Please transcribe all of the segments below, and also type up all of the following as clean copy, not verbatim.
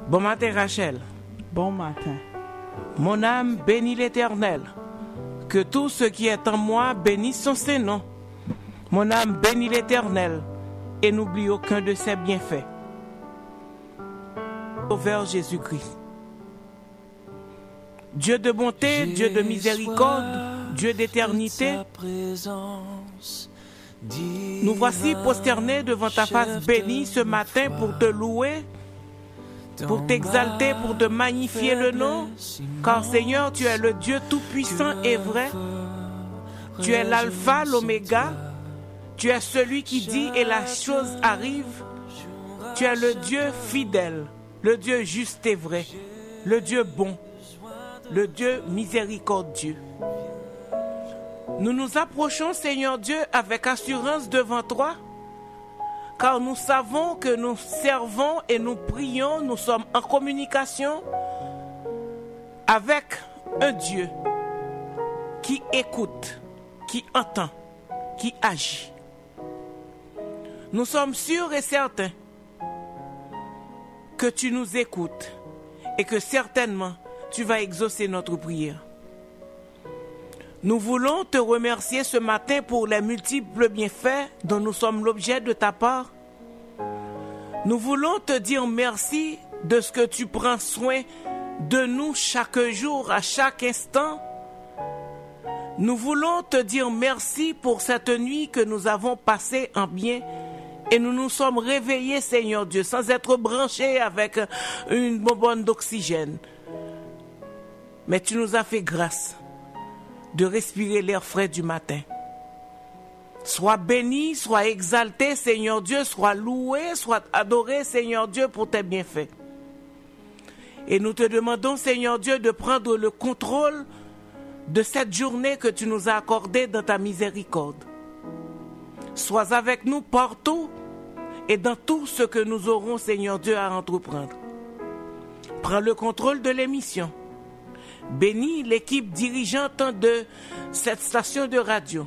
Bon matin, Rachel. Bon matin. Mon âme bénit l'Éternel. Que tout ce qui est en moi bénisse son Saint-Nom. Mon âme bénit l'Éternel et n'oublie aucun de ses bienfaits. Sauveur Jésus-Christ. Dieu de bonté, Dieu de miséricorde, Dieu d'éternité, nous voici prosternés devant ta face bénie ce matin pour te louer, pour t'exalter, pour te magnifier le nom, car Seigneur, tu es le Dieu tout-puissant et vrai. Tu es l'alpha, l'oméga, tu es celui qui dit et la chose arrive. Tu es le Dieu fidèle, le Dieu juste et vrai, le Dieu bon, le Dieu miséricordieux. Nous nous approchons, Seigneur Dieu, avec assurance devant toi, car nous savons que nous servons et nous prions, nous sommes en communication avec un Dieu qui écoute, qui entend, qui agit. Nous sommes sûrs et certains que tu nous écoutes et que certainement tu vas exaucer notre prière. Nous voulons te remercier ce matin pour les multiples bienfaits dont nous sommes l'objet de ta part. Nous voulons te dire merci de ce que tu prends soin de nous chaque jour, à chaque instant. Nous voulons te dire merci pour cette nuit que nous avons passée en bien et nous nous sommes réveillés, Seigneur Dieu, sans être branchés avec une bonbonne d'oxygène. Mais tu nous as fait grâce de respirer l'air frais du matin. Sois béni, sois exalté, Seigneur Dieu, sois loué, sois adoré, Seigneur Dieu, pour tes bienfaits. Et nous te demandons, Seigneur Dieu, de prendre le contrôle de cette journée que tu nous as accordée dans ta miséricorde. Sois avec nous partout et dans tout ce que nous aurons, Seigneur Dieu, à entreprendre. Prends le contrôle de l'émission. Bénis l'équipe dirigeante de cette station de radio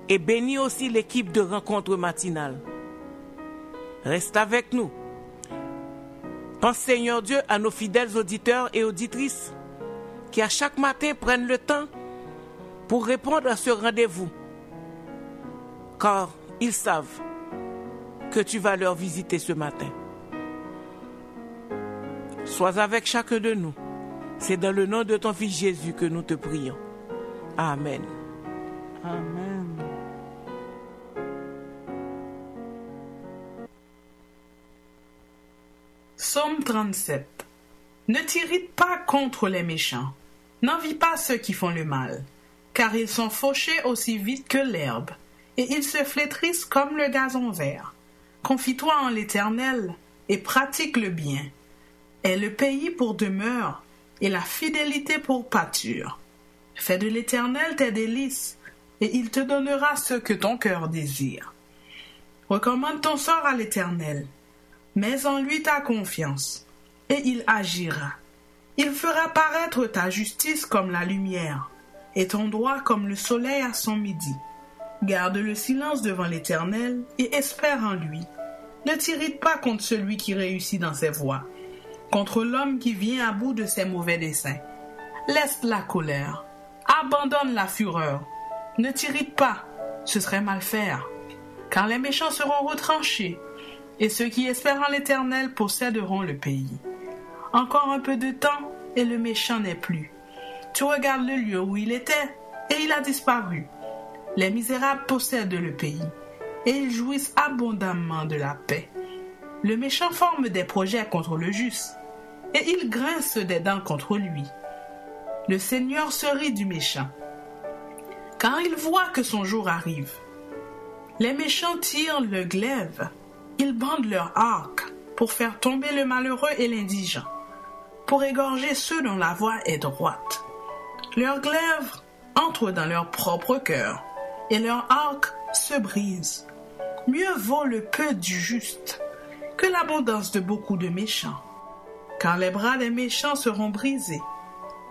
et bénis aussi l'équipe de rencontre matinale. Reste avec nous. Pense, Seigneur Dieu, à nos fidèles auditeurs et auditrices qui à chaque matin prennent le temps pour répondre à ce rendez-vous, car ils savent que tu vas leur visiter ce matin. Sois avec chacun de nous. C'est dans le nom de ton Fils Jésus que nous te prions. Amen. Amen. Psaume 37. Ne t'irrite pas contre les méchants. N'envie pas ceux qui font le mal, car ils sont fauchés aussi vite que l'herbe, et ils se flétrissent comme le gazon vert. Confie-toi en l'Éternel et pratique le bien. Aie le pays pour demeure et la fidélité pour pâture. Fais de l'Éternel tes délices, et il te donnera ce que ton cœur désire. Recommande ton sort à l'Éternel, mets en lui ta confiance, et il agira. Il fera paraître ta justice comme la lumière, et ton droit comme le soleil à son midi. Garde le silence devant l'Éternel, et espère en lui. Ne t'irrite pas contre celui qui réussit dans ses voies, contre l'homme qui vient à bout de ses mauvais desseins. Laisse la colère, abandonne la fureur, ne t'irrite pas, ce serait mal faire, car les méchants seront retranchés, et ceux qui espèrent en l'Éternel posséderont le pays. Encore un peu de temps, et le méchant n'est plus. Tu regardes le lieu où il était, et il a disparu. Les misérables possèdent le pays, et ils jouissent abondamment de la paix. Le méchant forme des projets contre le juste, et il grince des dents contre lui. Le Seigneur se rit du méchant, car il voit que son jour arrive. Les méchants tirent le glaive, ils bandent leur arc pour faire tomber le malheureux et l'indigent, pour égorger ceux dont la voie est droite. Leur glaive entre dans leur propre cœur, et leur arc se brise. Mieux vaut le peu du juste que l'abondance de beaucoup de méchants, car les bras des méchants seront brisés,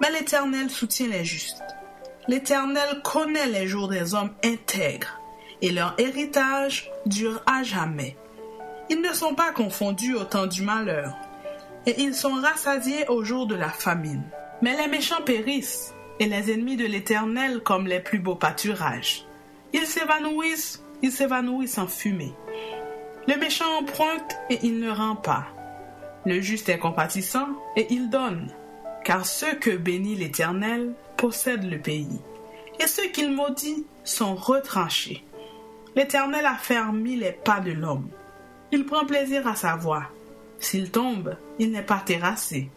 mais l'Éternel soutient les justes. L'Éternel connaît les jours des hommes intègres, et leur héritage dure à jamais. Ils ne sont pas confondus au temps du malheur, et ils sont rassasiés au jour de la famine. Mais les méchants périssent, et les ennemis de l'Éternel comme les plus beaux pâturages. Ils s'évanouissent en fumée. Le méchant emprunte et il ne rend pas. Le juste est compatissant et il donne. Car ceux que bénit l'Éternel possèdent le pays, et ceux qu'il maudit sont retranchés. L'Éternel a fermi les pas de l'homme. Il prend plaisir à sa voix. S'il tombe, il n'est pas terrassé,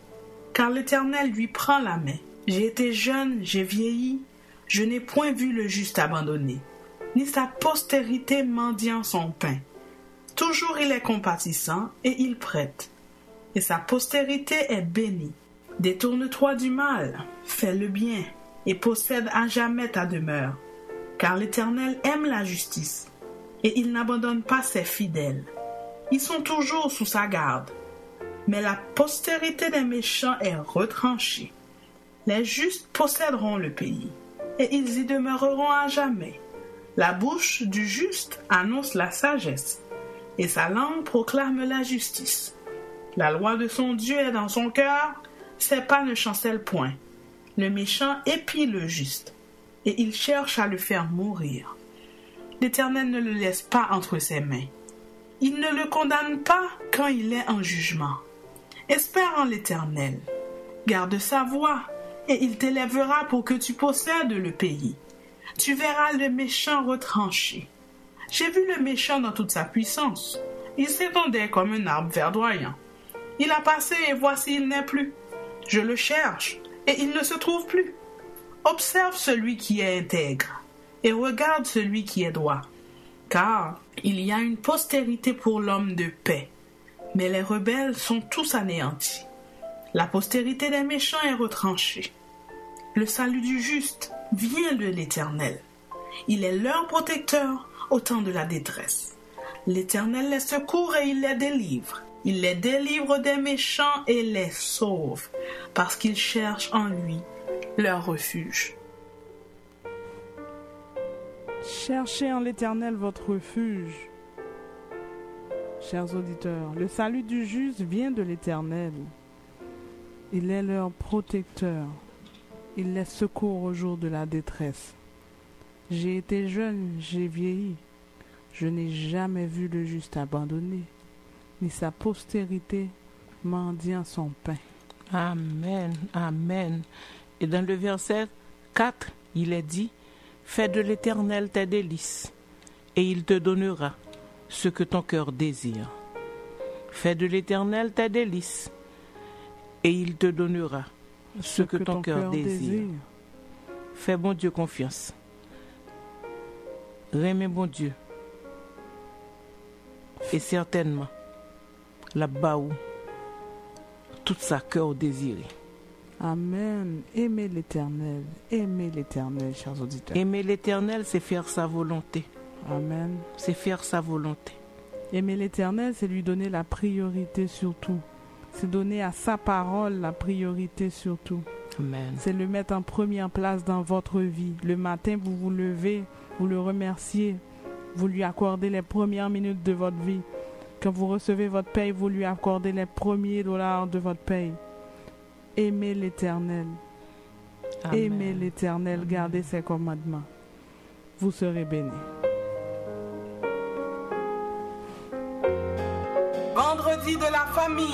car l'Éternel lui prend la main. J'ai été jeune, j'ai vieilli, je n'ai point vu le juste abandonné, ni sa postérité mendiant son pain. Toujours il est compatissant et il prête, et sa postérité est bénie. Détourne-toi du mal, fais le bien, et possède à jamais ta demeure, car l'Éternel aime la justice, et il n'abandonne pas ses fidèles. Ils sont toujours sous sa garde, mais la postérité des méchants est retranchée. Les justes posséderont le pays, et ils y demeureront à jamais. La bouche du juste annonce la sagesse, et sa langue proclame la justice. La loi de son Dieu est dans son cœur, ses pas ne chancellent point. Le méchant épie le juste, et il cherche à le faire mourir. L'Éternel ne le laisse pas entre ses mains. Il ne le condamne pas quand il est en jugement. Espère en l'Éternel. Garde sa voie, et il t'élèvera pour que tu possèdes le pays. Tu verras le méchant retranché. J'ai vu le méchant dans toute sa puissance. Il s'étendait comme un arbre verdoyant. Il a passé et voici il n'est plus. Je le cherche et il ne se trouve plus. Observe celui qui est intègre et regarde celui qui est droit. Car il y a une postérité pour l'homme de paix, mais les rebelles sont tous anéantis. La postérité des méchants est retranchée. Le salut du juste vient de l'Éternel. Il est leur protecteur au temps de la détresse. L'Éternel les secourt et il les délivre. Il les délivre des méchants et les sauve, parce qu'ils cherchent en lui leur refuge. Cherchez en l'Éternel votre refuge. Chers auditeurs, le salut du juste vient de l'Éternel. Il est leur protecteur. Il les secourt au jour de la détresse. J'ai été jeune, j'ai vieilli. Je n'ai jamais vu le juste abandonné, ni sa postérité mendiant son pain. Amen, amen. Et dans le verset 4, il est dit, « Fais de l'Éternel tes délices, et il te donnera ce que ton cœur désire. Fais de l'Éternel tes délices, et il te donnera ce que ton cœur désire. » Fais bon Dieu confiance. Remets bon Dieu. Et certainement, là-bas où tout ça cœur désiré. Amen. Aimez l'Éternel, chers auditeurs. Aimer l'Éternel, c'est faire sa volonté. Amen. C'est faire sa volonté. Aimer l'Éternel, c'est lui donner la priorité sur tout. C'est donner à sa parole la priorité sur tout. Amen. C'est le mettre en première place dans votre vie. Le matin, vous vous levez, vous le remerciez, vous lui accordez les premières minutes de votre vie. Quand vous recevez votre paye, vous lui accordez les premiers dollars de votre paye. Aimez l'Éternel. Amen. Aimez l'Éternel, gardez ses commandements. Vous serez bénis. Vendredi de la famille.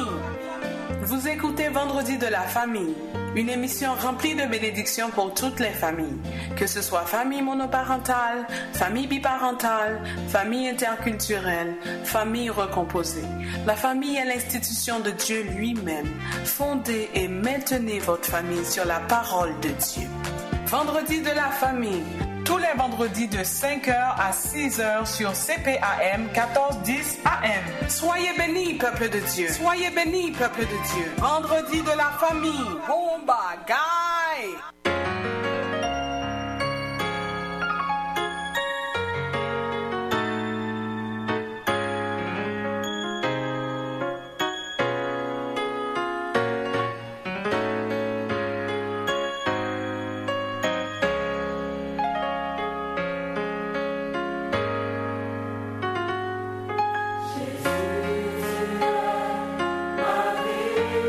Vous écoutez Vendredi de la famille, une émission remplie de bénédictions pour toutes les familles, que ce soit famille monoparentale, famille biparentale, famille interculturelle, famille recomposée. La famille est l'institution de Dieu lui-même. Fondez et maintenez votre famille sur la parole de Dieu. Vendredi de la famille, tous les vendredis de 5h à 6h sur CPAM 1410 AM. Soyez bénis, peuple de Dieu. Soyez bénis, peuple de Dieu. Vendredi de la famille. Bon bagaille. Jésus, ma vie.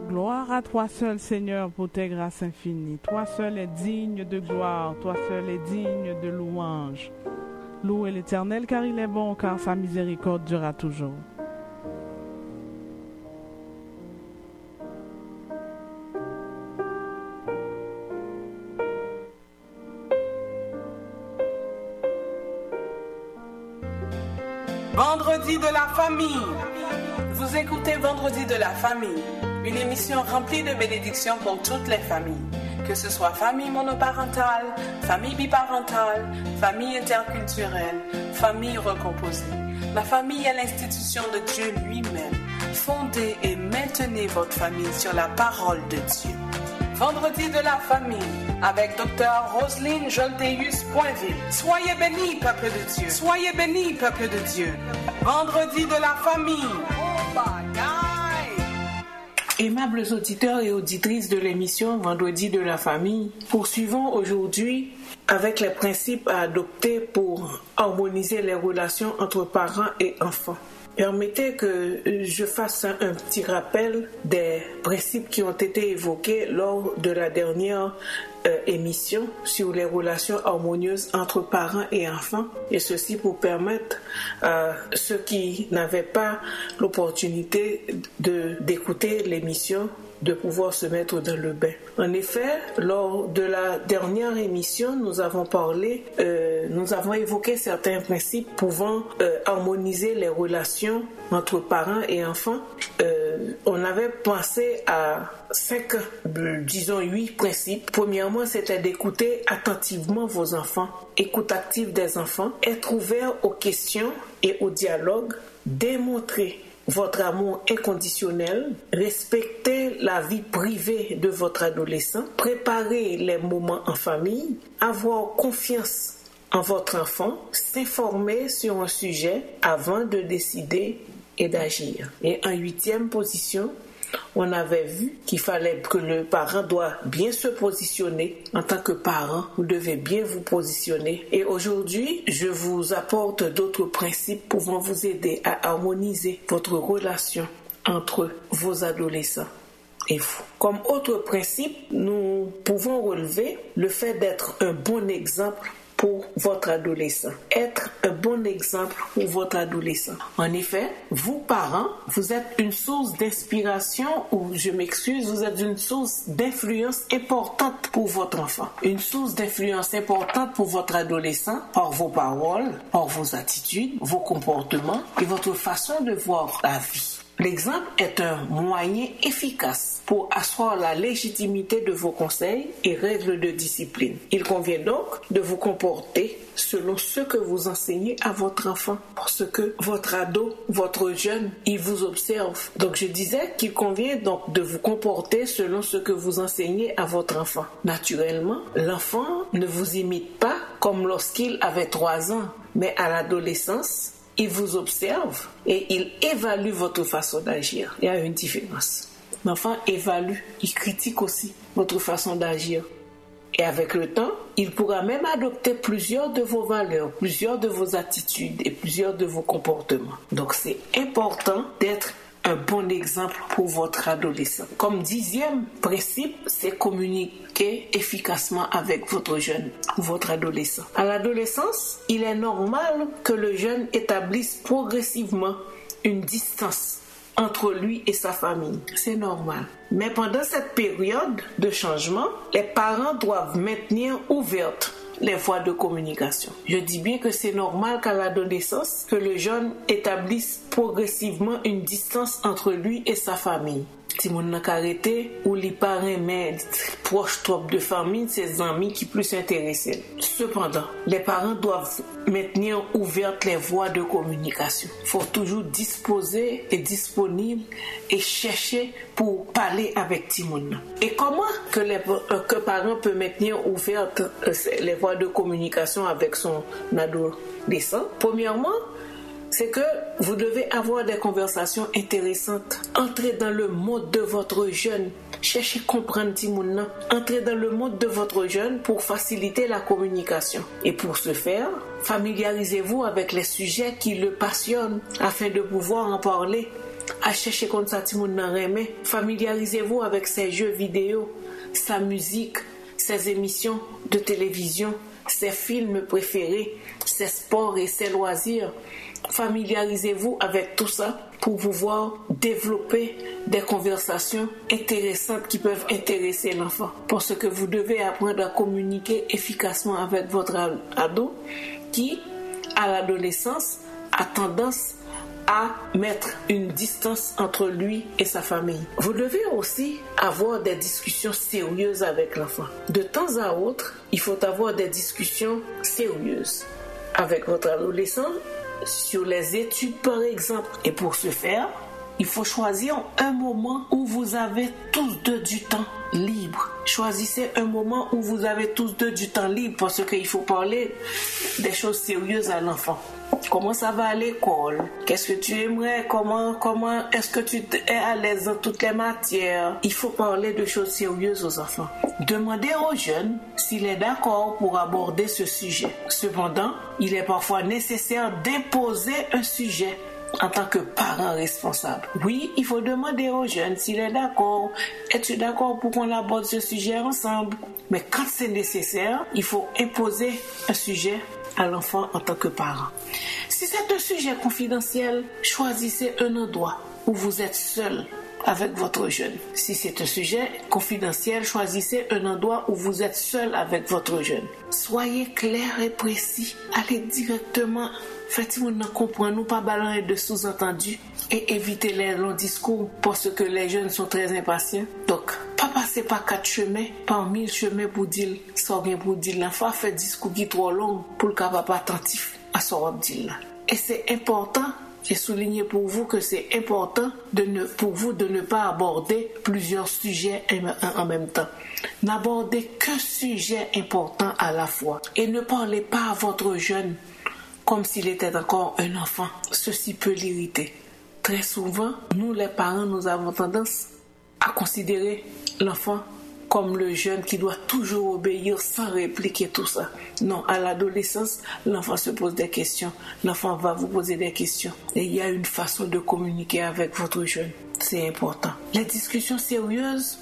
Gloire à toi seul, Seigneur, pour tes grâces infinies. Toi seul es digne de gloire, toi seul es digne de louange. Louez l'Éternel, car il est bon, car sa miséricorde durera toujours. Vendredi de la famille. Vous écoutez Vendredi de la famille, une émission remplie de bénédictions pour toutes les familles, que ce soit famille monoparentale, famille biparentale, famille interculturelle, famille recomposée. La famille est l'institution de Dieu lui-même. Fondez et maintenez votre famille sur la parole de Dieu. Vendredi de la famille, avec Dr. Roselyne Jolteus Poinville. Soyez bénis, peuple de Dieu. Soyez bénis, peuple de Dieu. Vendredi de la famille. Oh my God. Aimables auditeurs et auditrices de l'émission Vendredi de la famille, poursuivons aujourd'hui avec les principes à adopter pour harmoniser les relations entre parents et enfants. Permettez que je fasse un petit rappel des principes qui ont été évoqués lors de la dernière émission sur les relations harmonieuses entre parents et enfants, et ceci pour permettre à ceux qui n'avaient pas l'opportunité d'écouter l'émission de pouvoir se mettre dans le bain. En effet, lors de la dernière émission, nous avons évoqué certains principes pouvant harmoniser les relations entre parents et enfants. On avait pensé à 8 principes. Premièrement, c'était d'écouter attentivement vos enfants, écoute active des enfants, être ouvert aux questions et au dialogue, démontrer votre amour inconditionnel, respecter la vie privée de votre adolescent, préparer les moments en famille, avoir confiance en votre enfant, s'informer sur un sujet avant de décider et d'agir. Et en 8e position, on avait vu qu'il fallait que le parent doit bien se positionner. En tant que parent, vous devez bien vous positionner. Et aujourd'hui, je vous apporte d'autres principes pouvant vous aider à harmoniser votre relation entre vos adolescents et vous. Comme autre principe, nous pouvons relever le fait d'être un bon exemple pour votre adolescent. Être un bon exemple pour votre adolescent. En effet, vous, parents, vous êtes une source d'inspiration, ou je m'excuse, vous êtes une source d'influence importante pour votre enfant. Une source d'influence importante pour votre adolescent par vos paroles, par vos attitudes, vos comportements et votre façon de voir la vie. L'exemple est un moyen efficace pour asseoir la légitimité de vos conseils et règles de discipline. Il convient donc de vous comporter selon ce que vous enseignez à votre enfant, parce que votre ado, votre jeune, il vous observe. Donc je disais qu'il convient donc de vous comporter selon ce que vous enseignez à votre enfant. Naturellement, l'enfant ne vous imite pas comme lorsqu'il avait 3 ans, mais à l'adolescence, il vous observe et il évalue votre façon d'agir. Il y a une différence. L'enfant évalue, il critique aussi votre façon d'agir. Et avec le temps, il pourra même adopter plusieurs de vos valeurs, plusieurs de vos attitudes et plusieurs de vos comportements. Donc c'est important d'être un bon exemple pour votre adolescent. Comme 10e principe, c'est communiquer efficacement avec votre jeune ou votre adolescent. À l'adolescence, il est normal que le jeune établisse progressivement une distance entre lui et sa famille. C'est normal. Mais pendant cette période de changement, les parents doivent maintenir ouvertes les voies de communication. Je dis bien que c'est normal qu'à l'adolescence, que le jeune établisse progressivement une distance entre lui et sa famille. Si mon n'a arrêté ou les parents mais proche trop de famille, ses amis qui plus s'intéressent. Cependant, les parents doivent maintenir ouvertes les voies de communication. Il faut toujours disposer et disponible et chercher pour parler avec Timon. Et comment que parent peut maintenir ouvertes les voies de communication avec son adolescent? Premièrement, c'est que vous devez avoir des conversations intéressantes. Entrez dans le monde de votre jeune. Cherchez à comprendre Timoun. Entrez dans le monde de votre jeune pour faciliter la communication. Et pour ce faire, familiarisez-vous avec les sujets qui le passionnent afin de pouvoir en parler. À chercher comme ça Timoun remet. Familiarisez-vous avec ses jeux vidéo, sa musique, ses émissions de télévision, ses films préférés, ses sports et ses loisirs. Familiarisez-vous avec tout ça pour pouvoir développer des conversations intéressantes qui peuvent intéresser l'enfant. Parce que vous devez apprendre à communiquer efficacement avec votre ado qui, à l'adolescence, a tendance à mettre une distance entre lui et sa famille. Vous devez aussi avoir des discussions sérieuses avec l'enfant. De temps à autre, il faut avoir des discussions sérieuses avec votre adolescent sur les études par exemple. Et pour ce faire, il faut choisir un moment où vous avez tous deux du temps libre. Choisissez un moment où vous avez tous deux du temps libre parce qu'il faut parler des choses sérieuses à l'enfant. Comment ça va à l'école? Qu'est-ce que tu aimerais? Comment est-ce que tu es à l'aise dans toutes les matières? Il faut parler de choses sérieuses aux enfants. Demandez au jeune s'il est d'accord pour aborder ce sujet. Cependant, il est parfois nécessaire d'imposer un sujet en tant que parent responsable. Oui, il faut demander au jeune s'il est d'accord. Es-tu d'accord pour qu'on aborde ce sujet ensemble? Mais quand c'est nécessaire, il faut imposer un sujet à l'enfant en tant que parent. Si c'est un sujet confidentiel, choisissez un endroit où vous êtes seul avec votre jeune. Si c'est un sujet confidentiel, choisissez un endroit où vous êtes seul avec votre jeune. Soyez clair et précis. Allez directement. Faites-vous comprendre, nous pas balancer de sous-entendus et évitez les longs discours parce que les jeunes sont très impatients. Donc, pas passer par 4 chemins, par 1000 chemins pour dire ça rien pour dire. L'enfant fait discours qui trop long pour le capable attentif à ce qu'on dit là. Et c'est important. J'ai souligné pour vous que c'est important pour vous de ne pas aborder plusieurs sujets en même temps. N'abordez qu'un sujet important à la fois et ne parlez pas à votre jeune comme s'il était encore un enfant. Ceci peut l'irriter. Très souvent, nous les parents, nous avons tendance à considérer l'enfant comme le jeune qui doit toujours obéir sans répliquer tout ça. Non, à l'adolescence, l'enfant se pose des questions. L'enfant va vous poser des questions. Et il y a une façon de communiquer avec votre jeune. C'est important. Les discussions sérieuses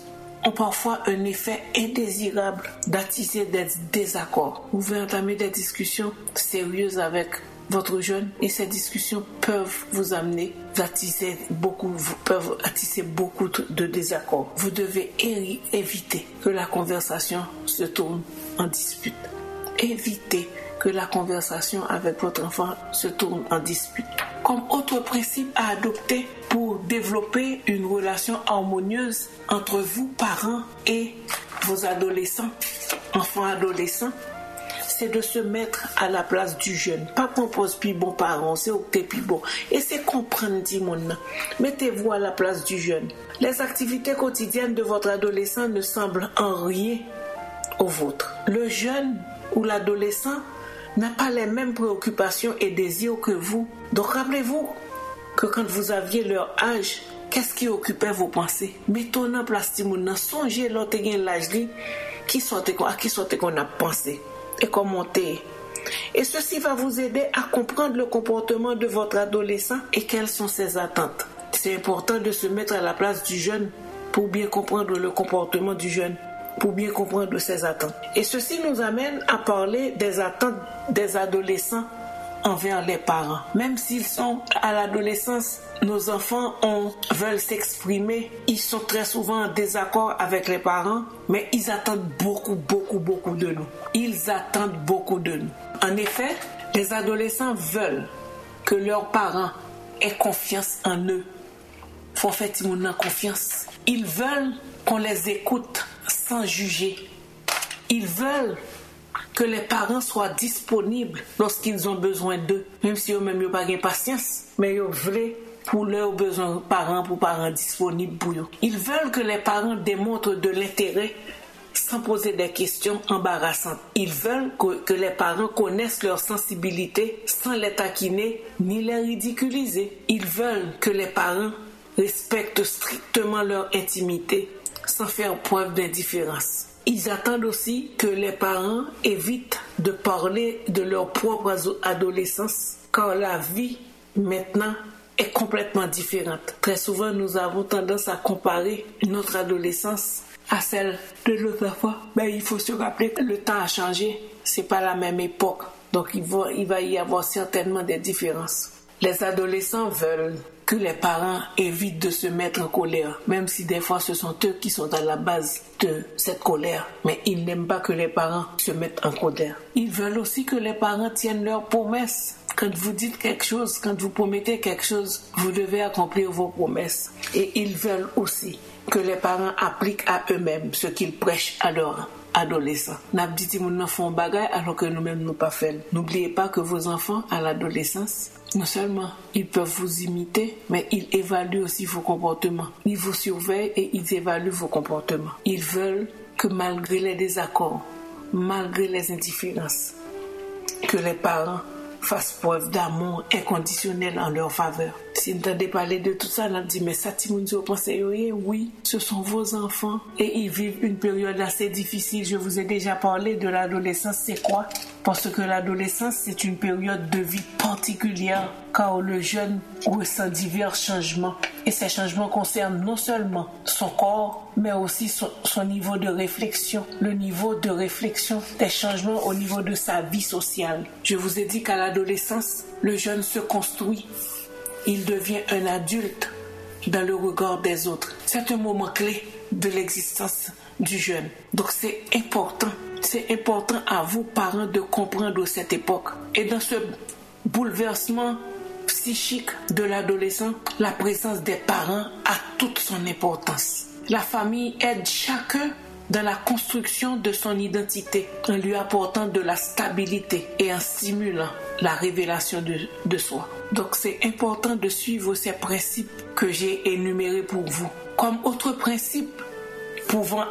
ont parfois un effet indésirable d'attiser des désaccords. Vous pouvez entamer des discussions sérieuses avec votre jeune et ces discussions peuvent vous amener peuvent attiser beaucoup de désaccords. Vous devez éviter que la conversation se tourne en dispute. Évitez que la conversation avec votre enfant se tourne en dispute. Comme autre principe à adopter pour développer une relation harmonieuse entre vous, parents, et vos adolescents, enfants-adolescents, c'est de se mettre à la place du jeune. Pas qu'on pose plus bon parent, c'est opter plus bon. Et c'est comprendre, dit mon nom. Mettez-vous à la place du jeune. Les activités quotidiennes de votre adolescent ne semblent en rien aux vôtres. Le jeune ou l'adolescent n'a pas les mêmes préoccupations et désirs que vous. Donc rappelez-vous que quand vous aviez leur âge, qu'est-ce qui occupait vos pensées? Mettons en place Timoun, songez l'autre l'âge à qui sortait qu'on a pensé et commenter. Et ceci va vous aider à comprendre le comportement de votre adolescent et quelles sont ses attentes. c'est important de se mettre à la place du jeune pour bien comprendre le comportement du jeune, pour bien comprendre ses attentes. Et ceci nous amène à parler des attentes des adolescents envers les parents. Même s'ils sont à l'adolescence, nos enfants veulent s'exprimer. Ils sont très souvent en désaccord avec les parents, mais ils attendent beaucoup de nous. Ils attendent beaucoup de nous. En effet, les adolescents veulent que leurs parents aient confiance en eux. Faut faire confiance. Ils veulent qu'on les écoute sans juger. Ils veulent que les parents soient disponibles lorsqu'ils ont besoin d'eux, même si eux-mêmes n'ont pas de patience, mais ils veulent pour leurs besoins parents disponibles pour eux. Ils veulent que les parents démontrent de l'intérêt sans poser des questions embarrassantes. Ils veulent que les parents connaissent leur sensibilité sans les taquiner ni les ridiculiser. Ils veulent que les parents respectent strictement leur intimité sans faire preuve d'indifférence. Ils attendent aussi que les parents évitent de parler de leur propre adolescence, car la vie maintenant est complètement différente. Très souvent, nous avons tendance à comparer notre adolescence à celle de nos enfants. Mais il faut se rappeler que le temps a changé. C'est pas la même époque. Donc, il va y avoir certainement des différences. Les adolescents veulent que les parents évitent de se mettre en colère, même si des fois ce sont eux qui sont à la base de cette colère. Mais ils n'aiment pas que les parents se mettent en colère. Ils veulent aussi que les parents tiennent leurs promesses. Quand vous dites quelque chose, quand vous promettez quelque chose, vous devez accomplir vos promesses. Et ils veulent aussi que les parents appliquent à eux-mêmes ce qu'ils prêchent à leurs adolescents. N'a dit que nous font bagay alors que nous-mêmes nous pas fait. N'oubliez pas que vos enfants à l'adolescence, non seulement ils peuvent vous imiter, mais ils évaluent aussi vos comportements. Ils vous surveillent et ils évaluent vos comportements. Ils veulent que malgré les désaccords, malgré les indifférences, que les parents fassent preuve d'amour inconditionnel en leur faveur. Si vous entendez parler de tout ça, on a dit, mais ça, Timoundio, pensez, oui, ce sont vos enfants et ils vivent une période assez difficile. Je vous ai déjà parlé de l'adolescence, c'est quoi? Parce que l'adolescence, c'est une période de vie particulière car le jeune ressent divers changements. Et ces changements concernent non seulement son corps, mais aussi son niveau de réflexion. Le niveau de réflexion des changements au niveau de sa vie sociale. Je vous ai dit qu'à l'adolescence, le jeune se construit. Il devient un adulte dans le regard des autres. C'est un moment clé de l'existence du jeune. Donc c'est important à vous, parents, de comprendre cette époque. Et dans ce bouleversement psychique de l'adolescent, la présence des parents a toute son importance. La famille aide chacun dans la construction de son identité, en lui apportant de la stabilité et en stimulant la révélation de soi. Donc c'est important de suivre ces principes que j'ai énumérés pour vous. Comme autre principe pouvant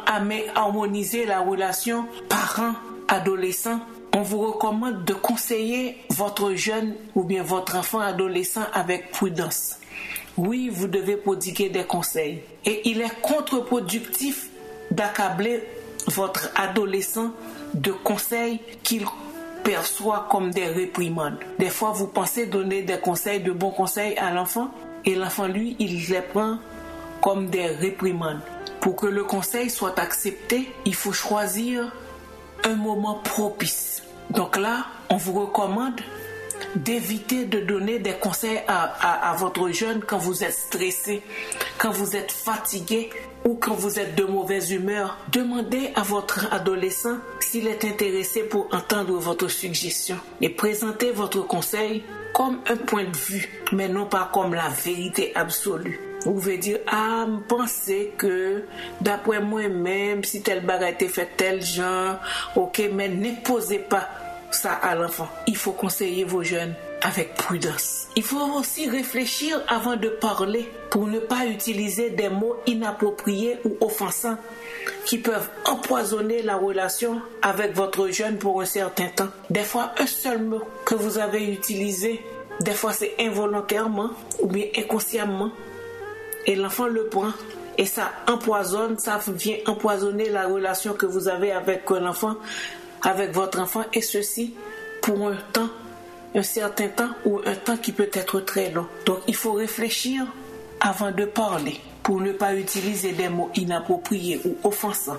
harmoniser la relation parent-adolescent, on vous recommande de conseiller votre jeune ou bien votre enfant adolescent avec prudence. Oui, vous devez prodiguer des conseils. Et il est contre-productif d'accabler votre adolescent de conseils qu'il perçoit comme des réprimandes. Des fois, vous pensez donner des conseils, de bons conseils à l'enfant, et l'enfant, lui, il les prend comme des réprimandes. Pour que le conseil soit accepté, il faut choisir un moment propice. Donc là, on vous recommande d'éviter de donner des conseils à votre jeune quand vous êtes stressé, quand vous êtes fatigué ou quand vous êtes de mauvaise humeur. Demandez à votre adolescent s'il est intéressé pour entendre votre suggestion et présentez votre conseil comme un point de vue, mais non pas comme la vérité absolue. Vous pouvez dire, pensez que d'après moi-même, si tel bagage était fait tel genre, ok, mais n'imposez pas ça à l'enfant. Il faut conseiller vos jeunes avec prudence. Il faut aussi réfléchir avant de parler pour ne pas utiliser des mots inappropriés ou offensants qui peuvent empoisonner la relation avec votre jeune pour un certain temps. Des fois, un seul mot que vous avez utilisé, des fois c'est involontairement ou bien inconsciemment, et l'enfant le prend et ça empoisonne, ça vient empoisonner la relation que vous avez avec l'enfant, avec votre enfant, et ceci pour un temps, un certain temps ou un temps qui peut être très long. Donc il faut réfléchir avant de parler, pour ne pas utiliser des mots inappropriés ou offensants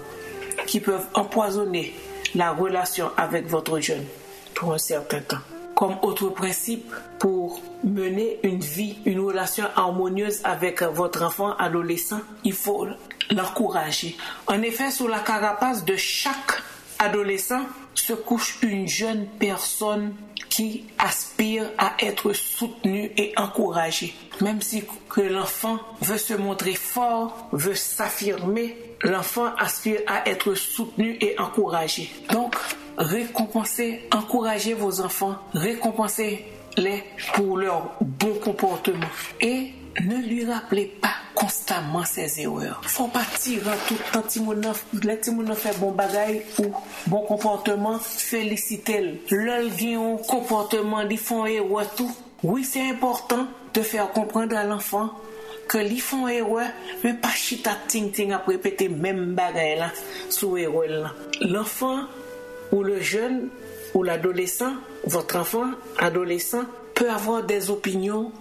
qui peuvent empoisonner la relation avec votre jeune pour un certain temps. Comme autre principe, pour mener une relation harmonieuse avec votre enfant adolescent, il faut l'encourager. En effet, sous la carapace de chaque adolescent se couche une jeune personne qui aspire à être soutenue et encouragée. Même si que l'enfant veut se montrer fort, veut s'affirmer, l'enfant aspire à être soutenu et encouragé. Donc, récompensez, encouragez vos enfants, récompensez-les pour leur bon comportement et ne lui rappelez pas constamment ses erreurs. Faut pas tirer tout le temps les petits moun fait bon bagay ou bon comportement, féliciter leur un comportement, ils font erreur tout. Oui, c'est important de faire comprendre à l'enfant que ils font erreur, mais pas chita ting à répéter même bagay là sous erreur là. L'enfant ou le jeune ou l'adolescent, votre enfant adolescent peut avoir des opinions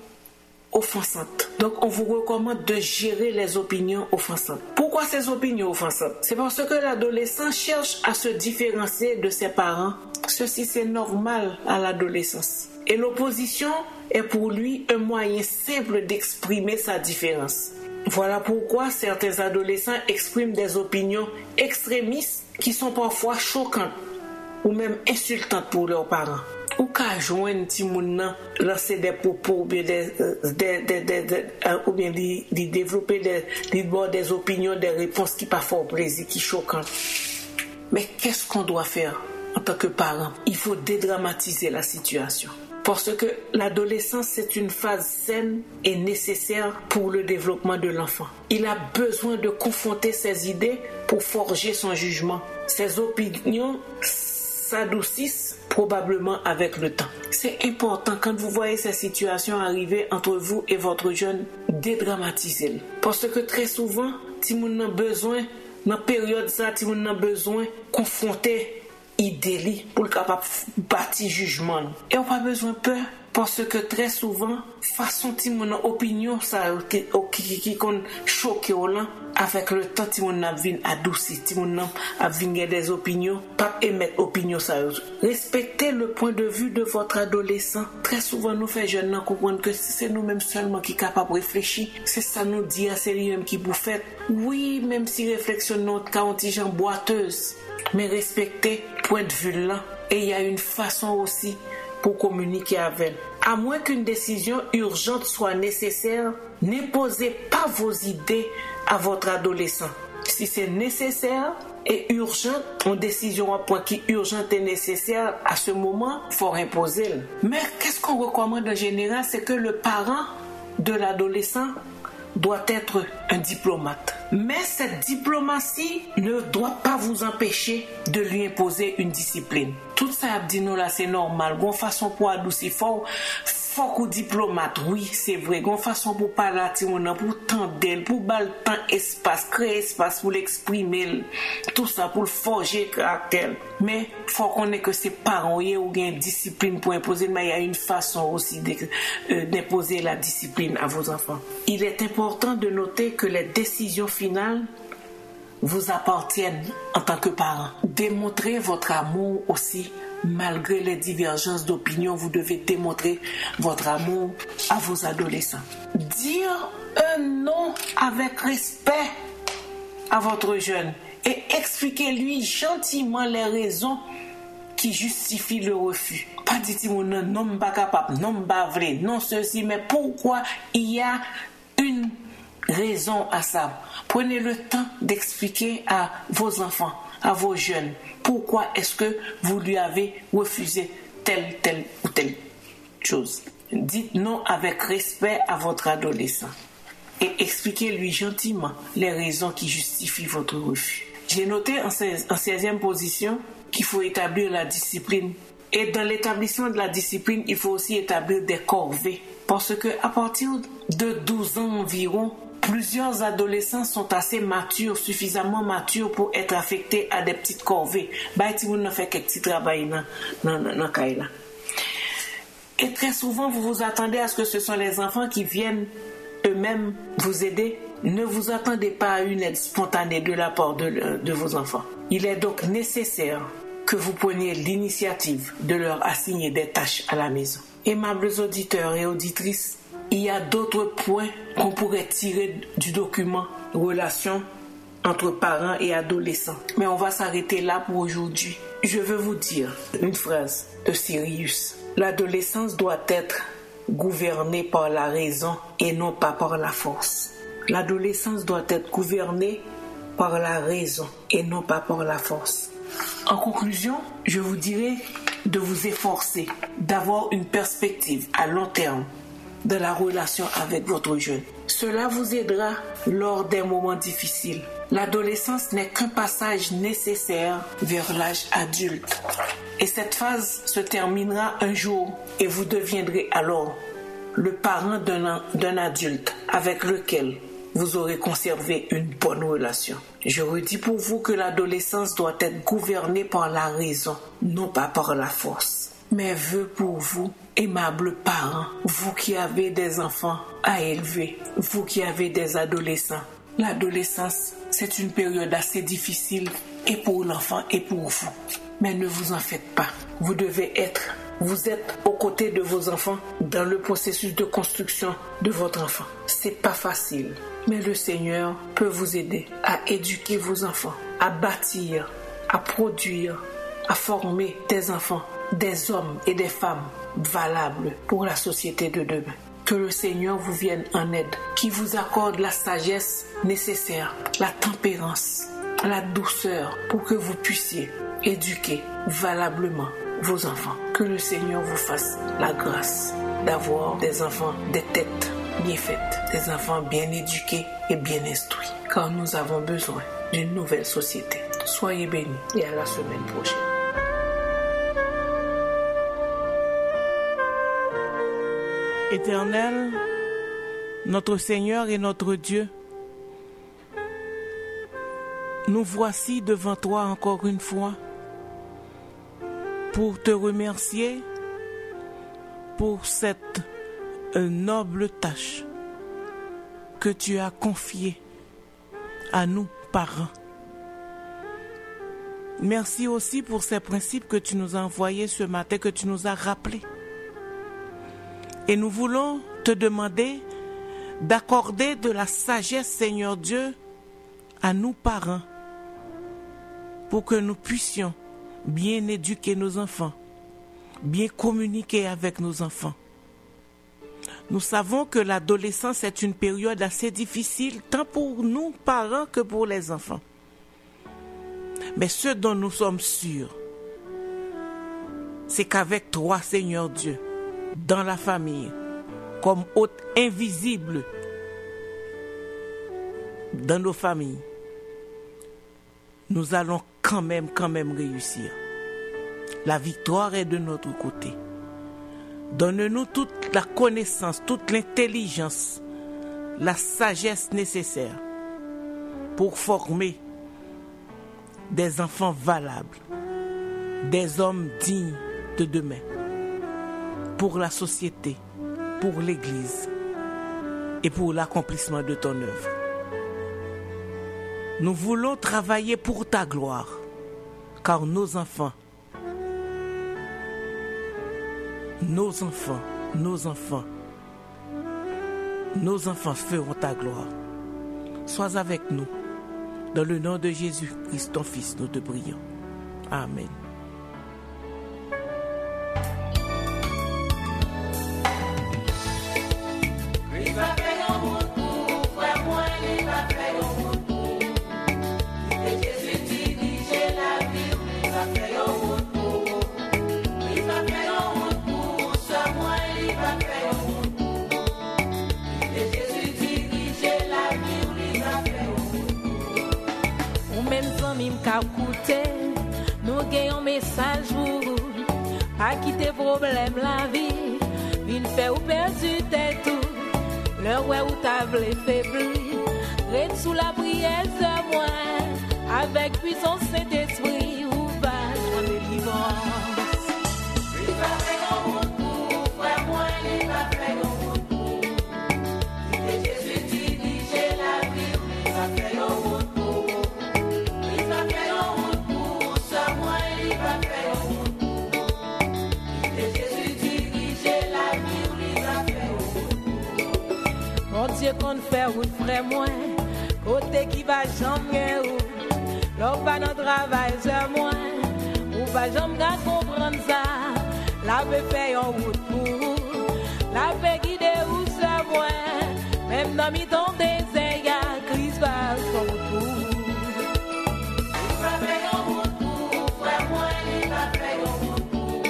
offensantes. Donc, on vous recommande de gérer les opinions offensantes. Pourquoi ces opinions offensantes? C'est parce que l'adolescent cherche à se différencier de ses parents. Ceci, c'est normal à l'adolescence. Et l'opposition est pour lui un moyen simple d'exprimer sa différence. Voilà pourquoi certains adolescents expriment des opinions extrémistes qui sont parfois choquantes ou même insultantes pour leurs parents. Ou qu'à joindre ti moun nan lancer des propos ou bien ou bien développer des opinions, des réponses qui pas fort plaisir, qui choquantes. Mais qu'est-ce qu'on doit faire en tant que parent? Il faut dédramatiser la situation. Parce que l'adolescence, c'est une phase saine et nécessaire pour le développement de l'enfant. Il a besoin de confronter ses idées pour forger son jugement. Ses opinions s'adoucissent probablement avec le temps. C'est important quand vous voyez ces situations arriver entre vous et votre jeune, dédramatisez-le. Parce que très souvent, si vous avez besoin, dans la période ça, si vous avez besoin de confronter idée pour le capable bâtir jugement. Et on n'a pas besoin de peur. Parce que très souvent, façon ti mon opinion ça qui kon choqué là avec le temps ti mon a vinn adouci, ti mon a vinn des opinions, pas émettre opinion ça. Respectez le point de vue de votre adolescent. Très souvent nous fait jeunes comprendre que c'est nous-mêmes seulement qui capable réfléchir, c'est ça nous dit c'est lui-même qui vous fait. Oui, même si réflexion notre caontiment boiteuse, mais respectez point de vue là et il y a une façon aussi pour communiquer avec elle. À moins qu'une décision urgente soit nécessaire, n'imposez pas vos idées à votre adolescent. Si c'est nécessaire et urgent, une décision à point qui est urgente et nécessaire, à ce moment, il faut imposer. Mais qu'est-ce qu'on recommande en général? C'est que le parent de l'adolescent doit être un diplomate. Mais cette diplomatie ne doit pas vous empêcher de lui imposer une discipline. Tout ça, Abdino, là, c'est normal. Gon façon pour adoucir fort qu'on diplomate, oui, c'est vrai. Gon façon pour parler à Timon, pour tendre, pour bal temps espace, créer espace pour l'exprimer. Tout ça pour le forger caractère. Mais faut qu'on ait que ses parents ou bien discipline pour imposer, mais il y a une façon aussi d'imposer la discipline à vos enfants. Il est important de noter que les décisions finales vous appartiennent en tant que parents. Démontrez votre amour aussi. Malgré les divergences d'opinion, vous devez démontrer votre amour à vos adolescents. Dire un non avec respect à votre jeune et expliquez-lui gentiment les raisons qui justifient le refus. Pas dire non, pas capable, non, pas vrai, non ceci, mais pourquoi il y a une raison à ça. Prenez le temps d'expliquer à vos enfants, à vos jeunes, pourquoi est-ce que vous lui avez refusé telle ou telle chose. Dites non avec respect à votre adolescent et expliquez-lui gentiment les raisons qui justifient votre refus. J'ai noté en 16e position qu'il faut établir la discipline. Et dans l'établissement de la discipline, il faut aussi établir des corvées. Parce que à partir de 12 ans environ, plusieurs adolescents sont assez matures, suffisamment matures pour être affectés à des petites corvées. Si vous ne faites qu'un petit travail dans Kaila. Et très souvent, vous vous attendez à ce que ce sont les enfants qui viennent eux-mêmes vous aider, ne vous attendez pas à une aide spontanée de la part de vos enfants. Il est donc nécessaire que vous preniez l'initiative de leur assigner des tâches à la maison. Aimables auditeurs et auditrices, il y a d'autres points qu'on pourrait tirer du document « Relations entre parents et adolescents ». Mais on va s'arrêter là pour aujourd'hui. Je veux vous dire une phrase de Sirius. L'adolescence doit être gouvernée par la raison et non pas par la force. L'adolescence doit être gouvernée par la raison et non pas par la force. En conclusion, je vous dirais de vous efforcer d'avoir une perspective à long terme de la relation avec votre jeune. Cela vous aidera lors des moments difficiles. L'adolescence n'est qu'un passage nécessaire vers l'âge adulte. Et cette phase se terminera un jour et vous deviendrez alors le parent d'un adulte avec lequel vous aurez conservé une bonne relation. Je redis pour vous que l'adolescence doit être gouvernée par la raison, non pas par la force. Mes vœux pour vous, aimables parents, vous qui avez des enfants à élever, vous qui avez des adolescents. L'adolescence, c'est une période assez difficile et pour l'enfant et pour vous. Mais ne vous en faites pas. Vous êtes aux côtés de vos enfants dans le processus de construction de votre enfant. C'est pas facile, mais le Seigneur peut vous aider à éduquer vos enfants, à bâtir, à produire, à former des enfants, des hommes et des femmes valables pour la société de demain. Que le Seigneur vous vienne en aide, qu'il vous accorde la sagesse nécessaire, la tempérance, la douceur pour que vous puissiez éduquer valablement vos enfants. Que le Seigneur vous fasse la grâce d'avoir des enfants, des têtes bien faites, des enfants bien éduqués et bien instruits, car nous avons besoin d'une nouvelle société. Soyez bénis et à la semaine prochaine. Éternel, notre Seigneur et notre Dieu, nous voici devant toi encore une fois pour te remercier pour cette noble tâche que tu as confiée à nous, parents. Merci aussi pour ces principes que tu nous as envoyés ce matin, que tu nous as rappelés. Et nous voulons te demander d'accorder de la sagesse, Seigneur Dieu, à nous parents, pour que nous puissions bien éduquer nos enfants, bien communiquer avec nos enfants. Nous savons que l'adolescence est une période assez difficile, tant pour nous, parents, que pour les enfants. Mais ce dont nous sommes sûrs, c'est qu'avec toi, Seigneur Dieu, dans la famille, comme hôte invisible dans nos familles, nous allons quand même réussir. La victoire est de notre côté. Donne-nous toute la connaissance, toute l'intelligence, la sagesse nécessaire pour former des enfants valables, des hommes dignes de demain, pour la société, pour l'Église et pour l'accomplissement de ton œuvre. Nous voulons travailler pour ta gloire, car nos enfants feront ta gloire. Sois avec nous. Dans le nom de Jésus-Christ, ton Fils, nous te prions. Amen. Nous gagnons message pour pas quitter problème la vie. Il fait ou perdu tête tout. Le ouais ou t'as vle faibli. Reste sous la prière de moi. Avec puissance Saint-Esprit ou va joindre délivrance. Il va faire un retour, frère moi, il va faire un retour. Dieu qu'on fait route frère moi, côté qui va jamais route. L'on va dans travail c'est moi, ou pas jamais comprendre ça. La paix fait en route pour, la paix guider où c'est moi. Même dans mi temps désert, y'a Christ va son route pour. Il va faire en route pour, frère moi, il va faire en route pour.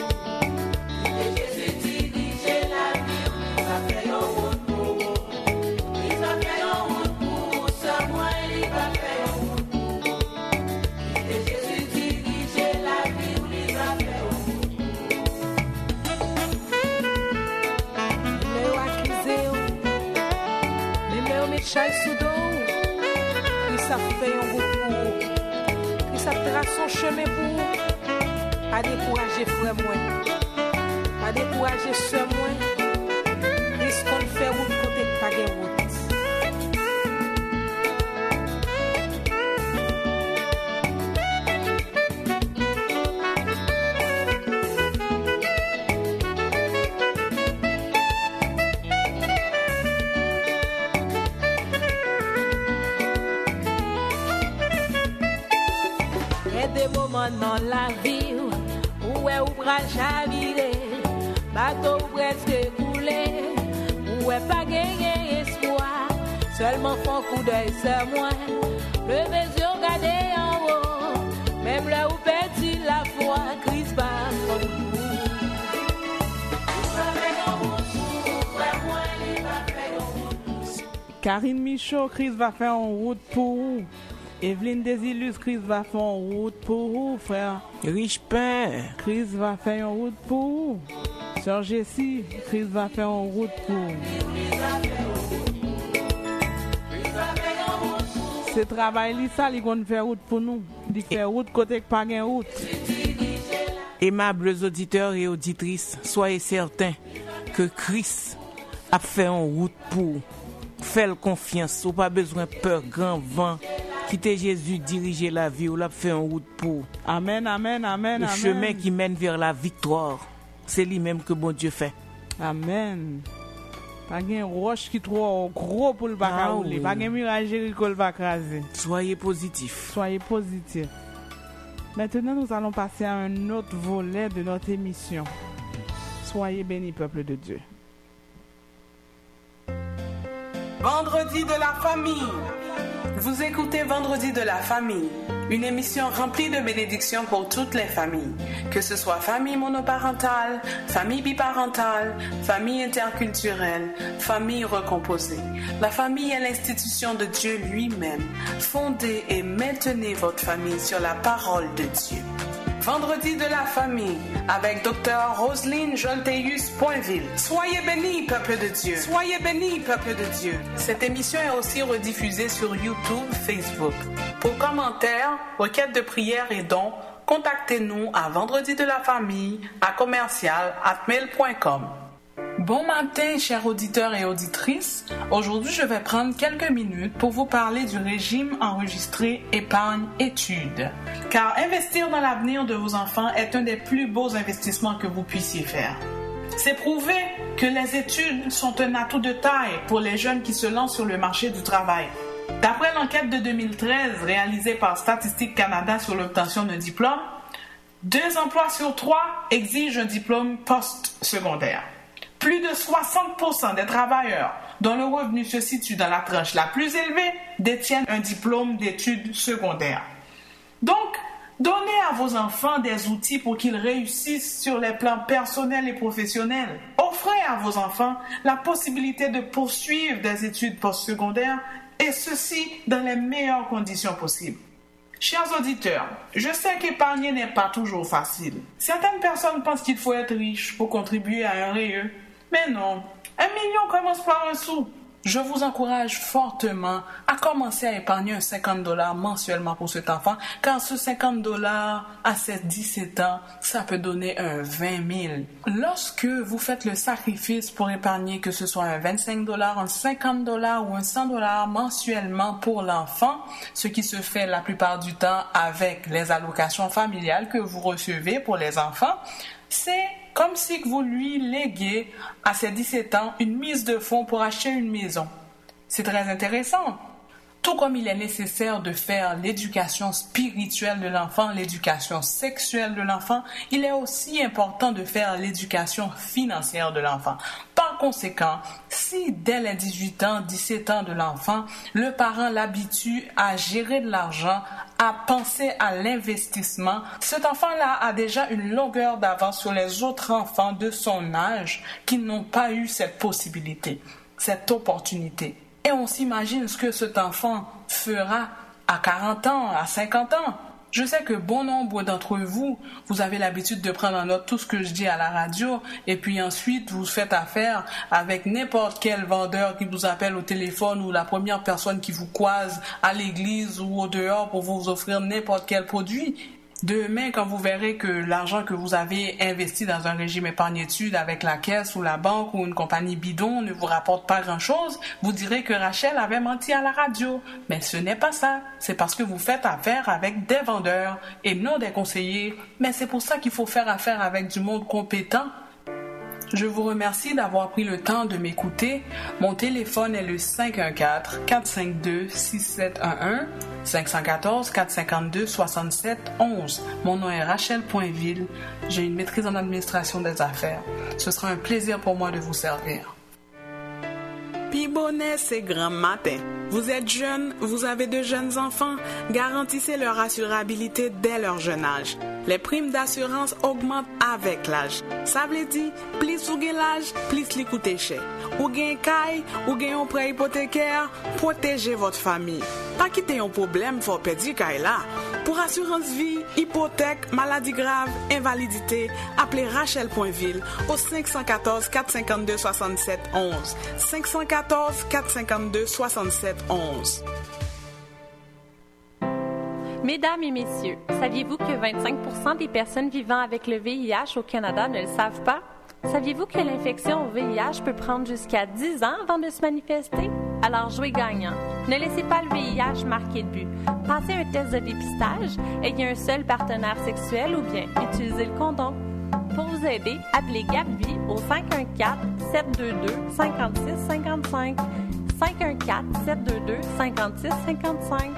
Et Jésus dirige la vie, il va faire en route pour. Il va faire en route pour, c'est moi, il va faire en route pour. Et Jésus dirige la vie, il va faire en route pour. Mais où accusé, mais chai sous dos, il ça fait un route pour, il ça trace son chemin pour, pas décourager frère moi, pas décourager soeur moi, risque qu'on fait route côté pas de route. Des moments dans la vie où est bras chaviré, bateau presque coulé, où est pas gagné espoir, seulement font coup d'œil sur moi, levez yeux regardez en haut, même là où perdu la foi, Christ va en route. Karine Michaud, Christ va faire en route pour vous. Evelyne Desilus, Christ va faire en route pour vous, frère. Riche père. Christ va faire en route pour vous. Sœur Jessie, Christ va faire en route pour vous. Ce travail, ça, il va faire route pour nous. Il fait route côté pas de route. Aimables auditeurs et auditrices, soyez certains que Christ a fait en route pour. Faites confiance, ou pas besoin de peur, grand vent. Quittez Jésus, dirigez la vie, ou l'a fait en route pour. Amen, amen, amen. Le chemin qui mène vers la victoire, c'est lui-même que bon Dieu fait. Amen. Pas de roche qui trop gros pour le bac rouler. Pas de mirage Jéricho le bac raser. Soyez positifs. Soyez positifs. Maintenant, nous allons passer à un autre volet de notre émission. Soyez bénis, peuple de Dieu. Vendredi de la famille. Vous écoutez Vendredi de la famille, une émission remplie de bénédictions pour toutes les familles, que ce soit famille monoparentale, famille biparentale, famille interculturelle, famille recomposée. La famille est l'institution de Dieu lui-même. Fondez et maintenez votre famille sur la parole de Dieu. Vendredi de la famille avec Dr. Roselyne Jolteus-Poinville. Soyez bénis, peuple de Dieu. Soyez bénis, peuple de Dieu. Cette émission est aussi rediffusée sur YouTube, Facebook. Pour commentaires, requêtes de prière et dons, contactez-nous à vendredi de la famille à commercial@mail.com. Bon matin, chers auditeurs et auditrices. Aujourd'hui, je vais prendre quelques minutes pour vous parler du régime enregistré épargne-études. Car investir dans l'avenir de vos enfants est un des plus beaux investissements que vous puissiez faire. C'est prouvé que les études sont un atout de taille pour les jeunes qui se lancent sur le marché du travail. D'après l'enquête de 2013 réalisée par Statistique Canada sur l'obtention d'un diplôme, 2 emplois sur 3 exigent un diplôme post-secondaire. Plus de 60% des travailleurs dont le revenu se situe dans la tranche la plus élevée détiennent un diplôme d'études secondaires. Donc, donnez à vos enfants des outils pour qu'ils réussissent sur les plans personnels et professionnels. Offrez à vos enfants la possibilité de poursuivre des études postsecondaires et ceci dans les meilleures conditions possibles. Chers auditeurs, je sais qu'épargner n'est pas toujours facile. Certaines personnes pensent qu'il faut être riche pour contribuer à un REE. Mais non, 1 million commence par un sou. Je vous encourage fortement à commencer à épargner un $50 mensuellement pour cet enfant, car ce $50 à ses 17 ans, ça peut donner un 20 000. Lorsque vous faites le sacrifice pour épargner, que ce soit un $25, un $50 ou un $100 mensuellement pour l'enfant, ce qui se fait la plupart du temps avec les allocations familiales que vous recevez pour les enfants, c'est comme si vous lui léguiez à ses 17 ans une mise de fonds pour acheter une maison. C'est très intéressant. Tout comme il est nécessaire de faire l'éducation spirituelle de l'enfant, l'éducation sexuelle de l'enfant, il est aussi important de faire l'éducation financière de l'enfant. Par conséquent, si dès les 18 ans, 17 ans de l'enfant, le parent l'habitue à gérer de l'argent, à penser à l'investissement, cet enfant-là a déjà une longueur d'avance sur les autres enfants de son âge qui n'ont pas eu cette possibilité, cette opportunité. Et on s'imagine ce que cet enfant fera à 40 ans, à 50 ans. Je sais que bon nombre d'entre vous, vous avez l'habitude de prendre en note tout ce que je dis à la radio et puis ensuite vous faites affaire avec n'importe quel vendeur qui vous appelle au téléphone ou la première personne qui vous croise à l'église ou au dehors pour vous offrir n'importe quel produit. Demain, quand vous verrez que l'argent que vous avez investi dans un régime épargne-études avec la caisse ou la banque ou une compagnie bidon ne vous rapporte pas grand-chose, vous direz que Rachel avait menti à la radio. Mais ce n'est pas ça. C'est parce que vous faites affaire avec des vendeurs et non des conseillers. Mais c'est pour ça qu'il faut faire affaire avec du monde compétent. Je vous remercie d'avoir pris le temps de m'écouter. Mon téléphone est le 514-452-6711, 514-452-6711. Mon nom est Rachel Poinville. J'ai une maîtrise en administration des affaires. Ce sera un plaisir pour moi de vous servir. Pi bonnet, c'est grand matin. Vous êtes jeune, vous avez de jeunes enfants, garantissez leur assurabilité dès leur jeune âge. Les primes d'assurance augmentent avec l'âge. Ça veut dire, plus vous avez l'âge, plus les coûtent cher. Ou gain caille, ou gain un prêt hypothécaire, protégez votre famille. Pas quitter un problème, faut perdre caille là. Pour assurance vie, hypothèque, maladie grave, invalidité, appelez Rachel Poinville au 514-452-6711. 514-452-6711. Mesdames et messieurs, saviez-vous que 25% des personnes vivant avec le VIH au Canada ne le savent pas? Saviez-vous que l'infection au VIH peut prendre jusqu'à 10 ans avant de se manifester? Alors jouez gagnant. Ne laissez pas le VIH marquer le but. Passez un test de dépistage, ayez un seul partenaire sexuel ou bien utilisez le condom. Pour vous aider, appelez Gap-Vie au 514-722-5655. 514-722-5655.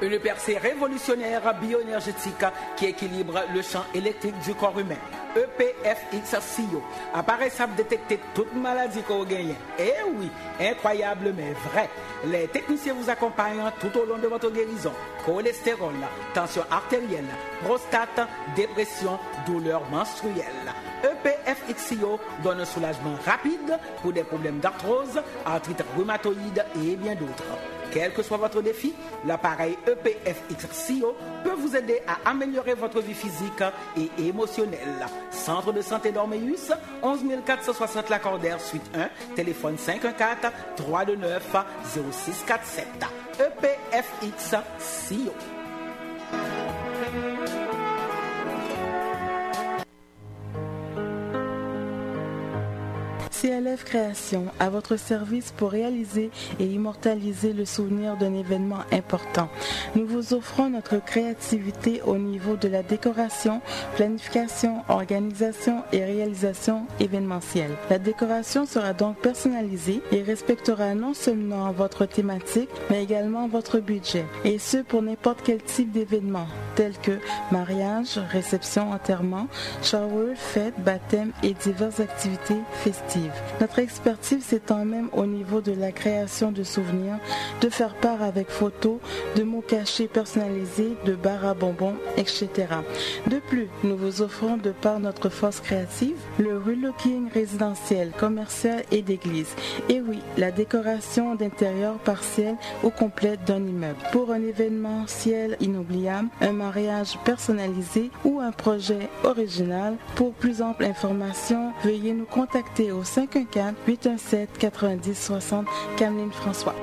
Une percée révolutionnaire bioénergétique qui équilibre le champ électrique du corps humain. EPFX-CO. Appareil savent détecter toute maladie qu'on gagne. Eh oui, incroyable mais vrai. Les techniciens vous accompagnent tout au long de votre guérison. Cholestérol, tension artérielle, prostate, dépression, douleurs menstruelles. EPFX-CO donne un soulagement rapide pour des problèmes d'arthrose, arthrite rhumatoïde et bien d'autres. Quel que soit votre défi, l'appareil EPFX-CO peut vous aider à améliorer votre vie physique et émotionnelle. Centre de santé d'Ormeus, 11 460 Lacordaire, suite 1, téléphone 514-329-0647. EPFX-CO. CLF Création, à votre service pour réaliser et immortaliser le souvenir d'un événement important. Nous vous offrons notre créativité au niveau de la décoration, planification, organisation et réalisation événementielle. La décoration sera donc personnalisée et respectera non seulement votre thématique, mais également votre budget. Et ce, pour n'importe quel type d'événement, tels que mariage, réception, enterrement, shower, fête, baptême et diverses activités festives. Notre expertise s'étend même au niveau de la création de souvenirs, de faire part avec photos, de mots cachés personnalisés, de barres à bonbons, etc. De plus, nous vous offrons de par notre force créative, le relooking résidentiel, commercial et d'église. Et oui, la décoration d'intérieur partiel ou complète d'un immeuble. Pour un événementiel inoubliable, un mariage personnalisé ou un projet original, pour plus ample information, veuillez nous contacter au 514-817-9060 Cameline François.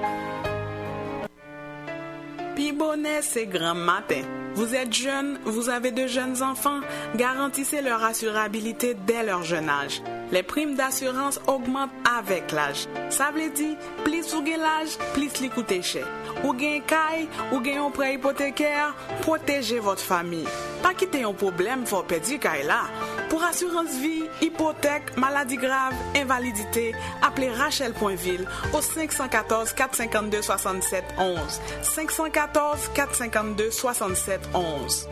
Pi bonnet, c'est grand matin. Vous êtes jeune, vous avez de jeunes enfants, garantissez leur assurabilité dès leur jeune âge. Les primes d'assurance augmentent avec l'âge. Ça veut dire, plus vous avez l'âge, plus les coûtent cher. Ou gain caille, ou gain un prêt hypothécaire, protégez votre famille. Pas quitter un problème, faut perdre caille là. Pour Pour assurance vie, hypothèque, maladie grave, invalidité, appelez Rachel Poinville au 514 452 67 11. 514 452 67 11.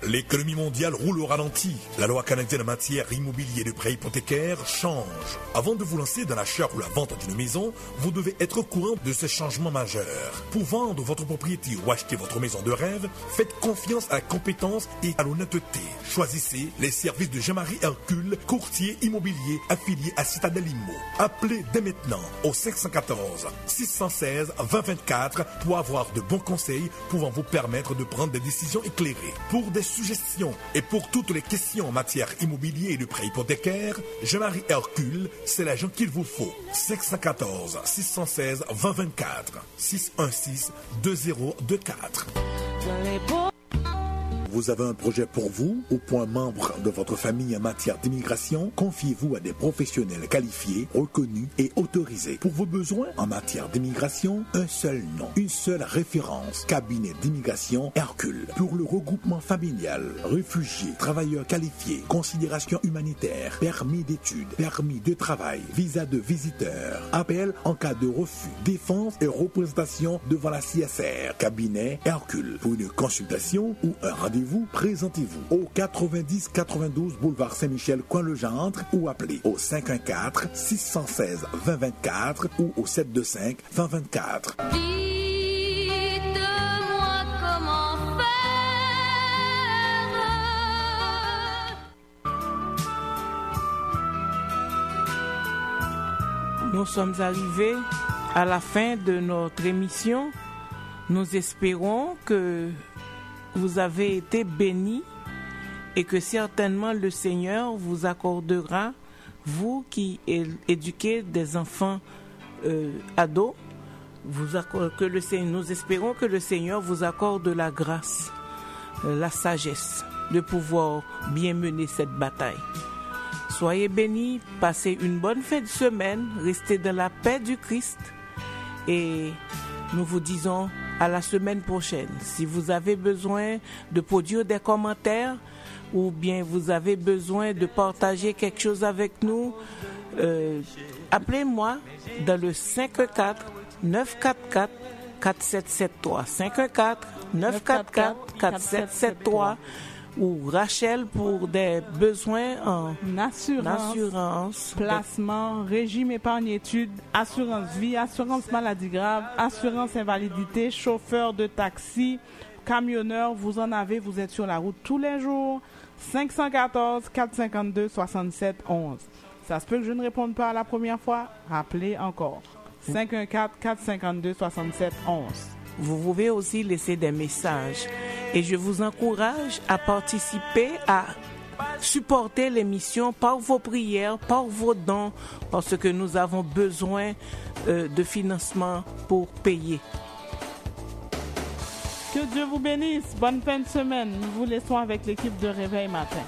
L'économie mondiale roule au ralenti. La loi canadienne en matière immobilier et de prêt hypothécaire change. Avant de vous lancer dans l'achat ou la vente d'une maison, vous devez être au courant de ces changements majeurs. Pour vendre votre propriété ou acheter votre maison de rêve, faites confiance à la compétence et à l'honnêteté. Choisissez les services de Jean-Marie Hercule, courtier immobilier affilié à Citadel Immo. Appelez dès maintenant au 514 616 2024 pour avoir de bons conseils pouvant vous permettre de prendre des décisions éclairées. Pour des suggestions et pour toutes les questions en matière immobilier et de prêt hypothécaire, Jean-Marie Hercule, c'est l'agent qu'il vous faut. 514 616 2024 616 2024. Vous avez un projet pour vous ou pour un membre de votre famille en matière d'immigration? Confiez-vous à des professionnels qualifiés, reconnus et autorisés. Pour vos besoins en matière d'immigration, un seul nom, une seule référence. Cabinet d'immigration Hercule. Pour le regroupement familial, réfugiés, travailleurs qualifiés, considération humanitaire, permis d'études, permis de travail, visa de visiteur, appel en cas de refus, défense et représentation devant la CSR. Cabinet Hercule. Pour une consultation ou un rendez-vous, présentez-vous au 90 92 boulevard Saint-Michel, Coin-le-Gendre ou appelez au 514 616 2024 ou au 725 2024. Dites-moi comment faire. Nous sommes arrivés à la fin de notre émission. Nous espérons que vous avez été bénis et que certainement le Seigneur vous accordera, vous qui éduquez des enfants ados, nous espérons que le Seigneur vous accorde la grâce, la sagesse de pouvoir bien mener cette bataille. Soyez bénis, passez une bonne fin de semaine, restez dans la paix du Christ et nous vous disons à la semaine prochaine. Si vous avez besoin de produire des commentaires ou bien vous avez besoin de partager quelque chose avec nous, appelez-moi dans le 514-944-4773. 514-944-4773 ou Rachel pour des besoins en assurance, placement, régime épargne études, assurance vie, assurance maladie grave, assurance invalidité, chauffeur de taxi, camionneur, vous en avez, vous êtes sur la route tous les jours. 514 452 67 11. Ça se peut que je ne réponde pas à la première fois, rappelez encore. 514 452 67 11. Vous pouvez aussi laisser des messages et je vous encourage à participer, à supporter l'émission par vos prières, par vos dons, parce que nous avons besoin de financement pour payer. Que Dieu vous bénisse. Bonne fin de semaine. Nous vous laissons avec l'équipe de Réveil Matin.